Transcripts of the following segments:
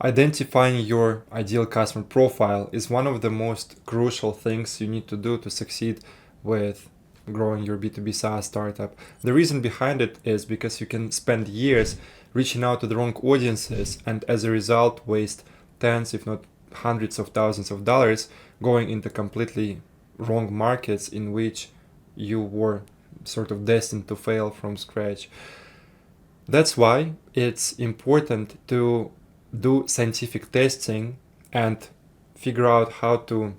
Identifying your ideal customer profile is one of the most crucial things you need to do to succeed with growing your B2B SaaS startup. The reason behind it is because you can spend years reaching out to the wrong audiences and as a result waste tens, if not hundreds of thousands of dollars going into completely wrong markets in which you were sort of destined to fail from scratch. That's why it's important to do scientific testing and figure out how to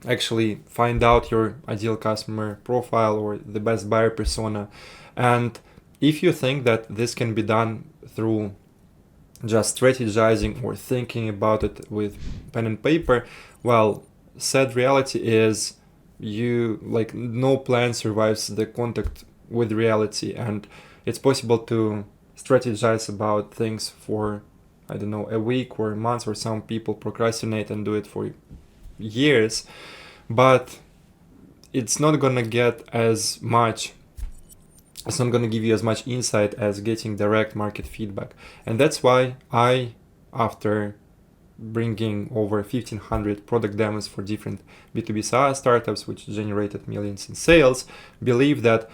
actually find out your ideal customer profile or the best buyer persona. And if you think that this can be done through just strategizing or thinking about it with pen and paper, well, sad reality is no plan survives the contact with reality, and it's possible to strategize about things for a week or a month, or some people procrastinate and do it for years, but it's not gonna give you as much insight as getting direct market feedback. And that's why after bringing over 1,500 product demos for different B2B SaaS startups, which generated millions in sales, believe that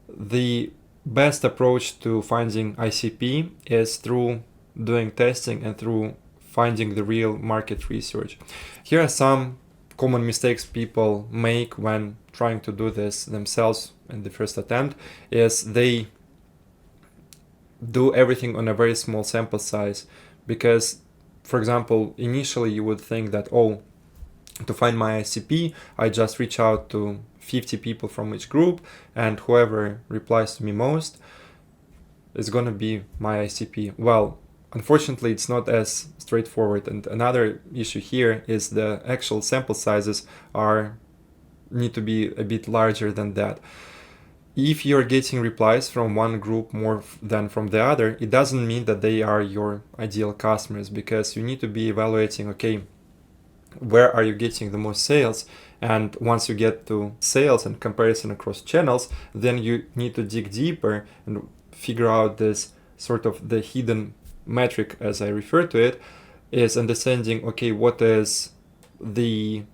the best approach to finding ICP is through doing testing and through finding the real market research. Here are some common mistakes people make when trying to do this themselves in the first attempt. Is they do everything on a very small sample size, because, for example, initially you would think that, to find my ICP, I just reach out to 50 people from each group, and whoever replies to me most is going to be my ICP. Well, unfortunately, it's not as straightforward. And another issue here is the actual sample sizes need to be a bit larger than that. If you're getting replies from one group more than from the other, it doesn't mean that they are your ideal customers, because you need to be evaluating, okay, where are you getting the most sales? And once you get to sales and comparison across channels, then you need to dig deeper and figure out this sort of the hidden metric, as I refer to it, is understanding, okay, what is the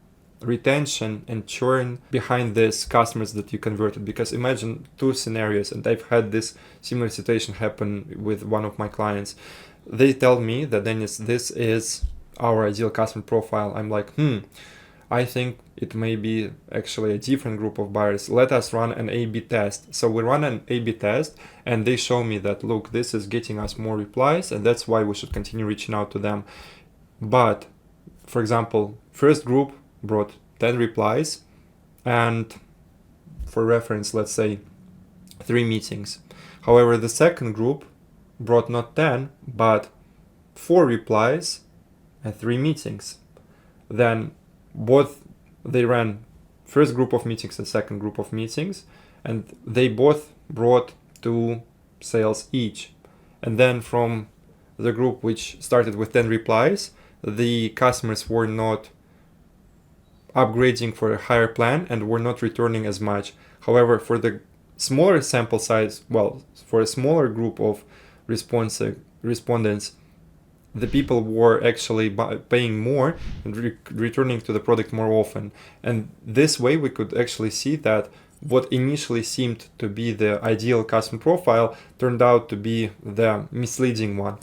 retention and churn behind these customers that you converted. Because imagine two scenarios, and I've had this similar situation happen with one of my clients. They tell me that, Denis, this is our ideal customer profile. I'm like, I think it may be actually a different group of buyers. Let us run an A/B test. So we run an A/B test, and they show me that, look, this is getting us more replies, and that's why we should continue reaching out to them. But, for example, first group brought 10 replies, and for reference, let's say 3 meetings. However, the second group brought not 10, but 4 replies and 3 meetings. Then they ran first group of meetings and second group of meetings, and they both brought 2 sales each. And then from the group which started with 10 replies, the customers were not upgrading for a higher plan and were not returning as much. However, for the smaller sample size, for a smaller group of respondents, the people were actually paying more and returning to the product more often. And this way we could actually see that what initially seemed to be the ideal customer profile turned out to be the misleading one.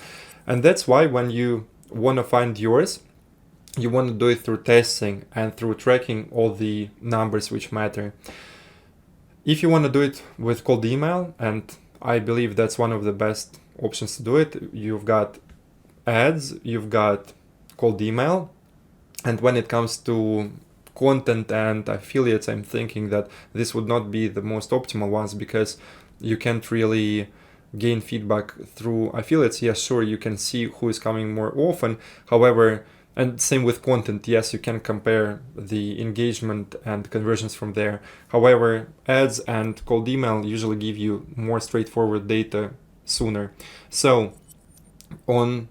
And that's why when you want to find yours, you want to do it through testing and through tracking all the numbers which matter. If you want to do it with cold email, and I believe that's one of the best options to do it, you've got ads, you've got cold email, and when it comes to content and affiliates, I'm thinking that this would not be the most optimal ones, because you can't really gain feedback through affiliates. Yes, sure, you can see who is coming more often. However, and same with content, yes, you can compare the engagement and conversions from there. However, ads and cold email usually give you more straightforward data sooner. So on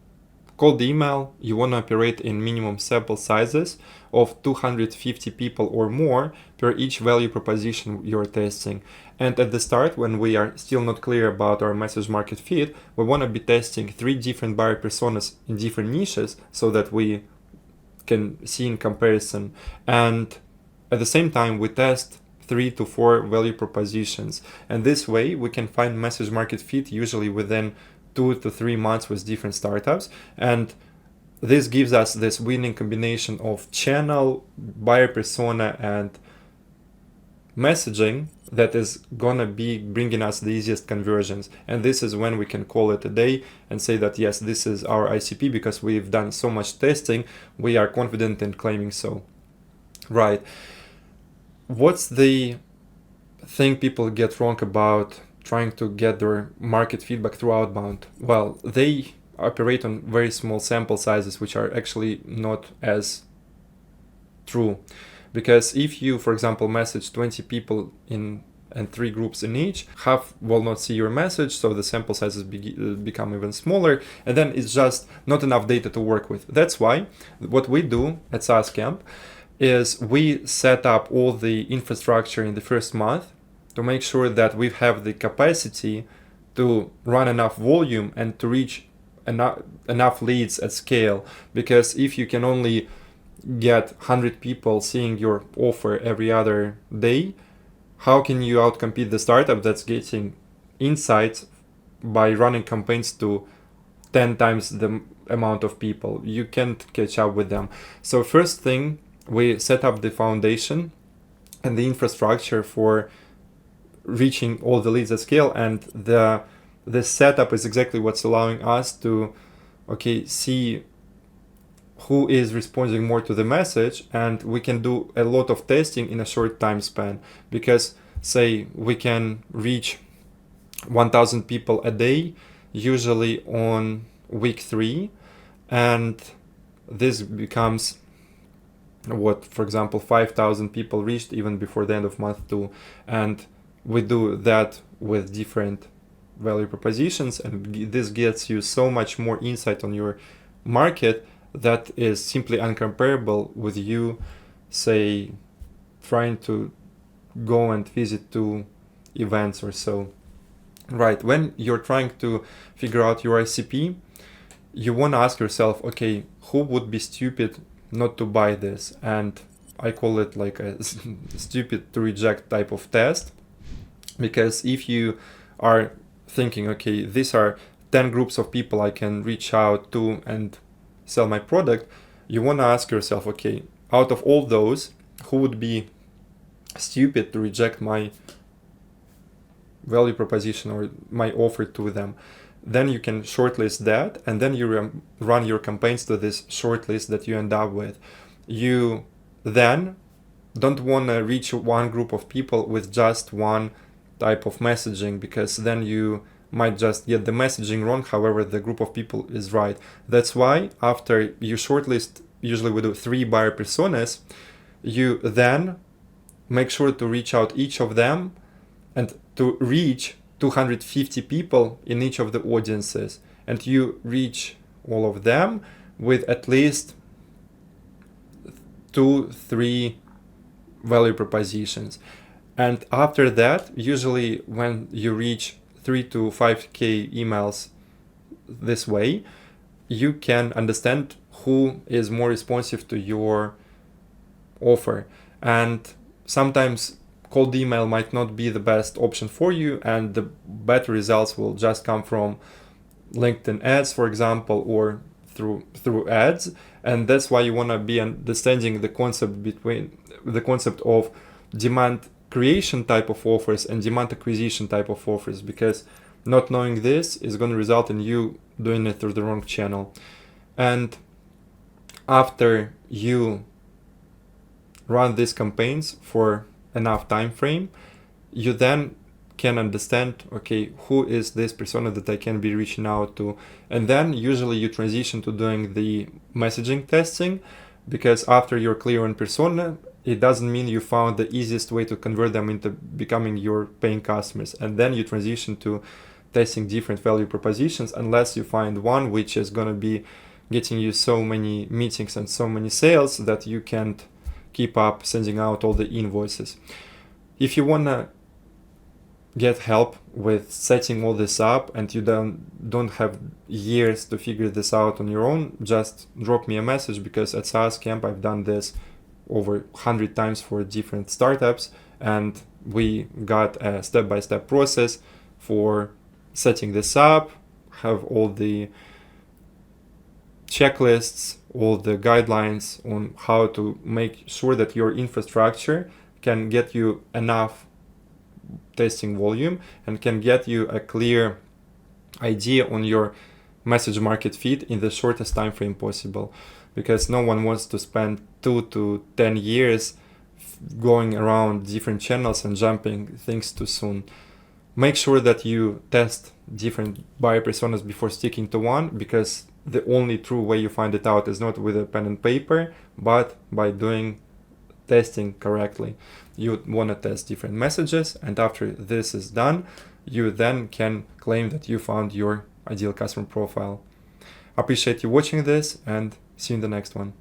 Cold email, you want to operate in minimum sample sizes of 250 people or more per each value proposition you're testing. And at the start, when we are still not clear about our message market fit, we want to be testing 3 different buyer personas in different niches so that we can see in comparison. And at the same time, we test 3 to 4 value propositions. And this way, we can find message market fit usually within 2 to 3 months with different startups. And this gives us this winning combination of channel, buyer persona, and messaging that is gonna be bringing us the easiest conversions. And this is when we can call it a day and say that yes, this is our ICP because we've done so much testing, we are confident in claiming so. Right. What's the thing people get wrong about trying to get their market feedback through outbound? Well, they operate on very small sample sizes, which are actually not as true. Because if you, for example, message 20 people and 3 groups in each, half will not see your message, so the sample sizes become even smaller, and then it's just not enough data to work with. That's why what we do at SaaS Camp is we set up all the infrastructure in the first month to make sure that we have the capacity to run enough volume and to reach enough leads at scale. Because if you can only get 100 people seeing your offer every other day, how can you outcompete the startup that's getting insights by running campaigns to 10 times the amount of people? You can't catch up with them. So first thing, we set up the foundation and the infrastructure for reaching all the leads at scale, and the setup is exactly what's allowing us to see who is responding more to the message, and we can do a lot of testing in a short time span. Because say we can reach 1,000 people a day usually on week 3, and this becomes for example 5,000 people reached even before the end of month 2, and we do that with different value propositions, and this gets you so much more insight on your market that is simply uncomparable with you, say, trying to go and visit 2 events or so. Right, when you're trying to figure out your ICP, you want to ask yourself, okay, who would be stupid not to buy this? And I call it like a stupid to reject type of test. Because if you are thinking, okay, these are 10 groups of people I can reach out to and sell my product, you want to ask yourself, okay, out of all those, who would be stupid to reject my value proposition or my offer to them? Then you can shortlist that, and then you run your campaigns to this shortlist that you end up with. You then don't want to reach one group of people with just one type of messaging, because then you might just get the messaging wrong, however the group of people is right. That's why after you shortlist, usually we do 3 buyer personas, you then make sure to reach out each of them and to reach 250 people in each of the audiences, and you reach all of them with at least 2-3 value propositions. And after that, usually when you reach 3 to 5k emails this way, you can understand who is more responsive to your offer. And sometimes cold email might not be the best option for you, and the better results will just come from LinkedIn ads, for example, or through ads. And that's why you want to be understanding the concept of demand creation type of offers and demand acquisition type of offers, because not knowing this is going to result in you doing it through the wrong channel. And after you run these campaigns for enough time frame, you then can understand, okay, who is this persona that I can be reaching out to. And then usually you transition to doing the messaging testing, because after you're clear on persona, it doesn't mean you found the easiest way to convert them into becoming your paying customers. And then you transition to testing different value propositions, unless you find one which is going to be getting you so many meetings and so many sales that you can't keep up sending out all the invoices. If you wanna get help with setting all this up and you don't have years to figure this out on your own, just drop me a message, because at SaaS Camp I've done this over 100 times for different startups, and we got a step-by-step process for setting this up, have all the checklists, all the guidelines on how to make sure that your infrastructure can get you enough testing volume and can get you a clear idea on your message market fit in the shortest time frame possible, because no one wants to spend 2 to 10 years going around different channels and jumping things too soon. Make sure that you test different buyer personas before sticking to one, because the only true way you find it out is not with a pen and paper, but by doing testing correctly. You want to test different messages, and after this is done, you then can claim that you found your ideal customer profile. Appreciate you watching this, and see you in the next one.